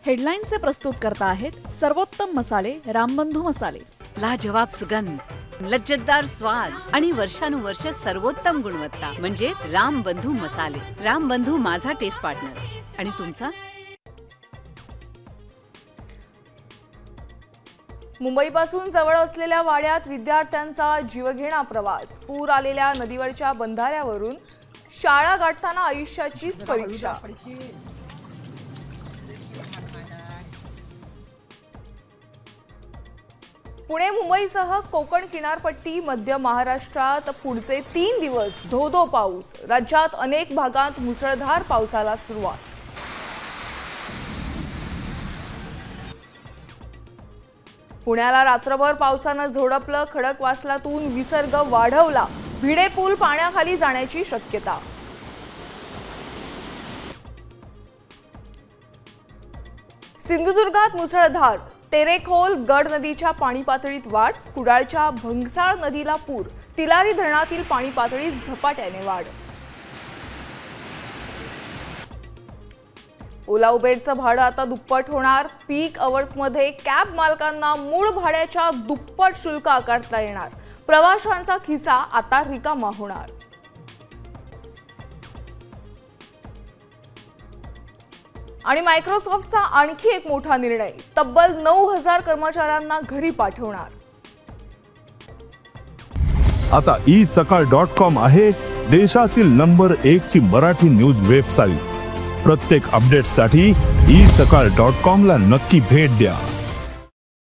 हेडलाईन्सचे प्रस्तुत करता आहेत सर्वोत्तम मसाले रामबंधू मसाले। लाजवाब सुगंध, लज्जतदार स्वाद आणि वर्षानुवर्ष सर्वोत्तम गुणवत्ता म्हणजे रामबंधू मसाले। रामबंधू माझा टेस्ट पार्टनर आणि तुमचा। मुंबईपासून जवळ असलेल्या वाड्यात विद्यार्थ्यांचा जीवघेणा प्रवास। पूर आलेल्या नदीवरच्या बंधाऱ्यावरून शाळा गाठताना आयुष्याचीच परीक्षा। पुणे मुंबईसह कोकण किनारपट्टी मध्य महाराष्ट्रात पुढचे 3 दिवस धो-धो पाऊस। राज्यात अनेक भागात मुसळधार पावसाला सुरुवात। पुण्याला रात्रभर पावसानं झोडपलं। खडकवासलातून विसर्ग वाढवला। भिडे पूल पाण्याखाली जाण्याची शक्यता। सिंधुदुर्गात मुसळधार। तेरेखोल गड नदीच्या पाणी पातळीत वाढ। कुडाळच्या भंगसाळ नदीला पूर। तिलारी धरणातील पाणी पातळीत झपाट्याने वाढ। ओला उबेरचं भाडं आता दुप्पट होणार। पीक अवर्समध्ये कॅब मालकांना मूळ भाड्याच्या दुप्पट शुल्क आकारता येणार। प्रवाशांचा खिसा आता रिकामा होणार। आणि मायक्रोसॉफ्टचा आणखी एक मोठा निर्णय। तब्बल 9000 कर्मचाऱ्यांना घरी पाठवणार। आता isakal.com आहे देशातील नंबर 1 ची मराठी न्यूज वेबसाईट। प्रत्येक अपडेटसाठी isakal.com ला नक्की भेट द्या।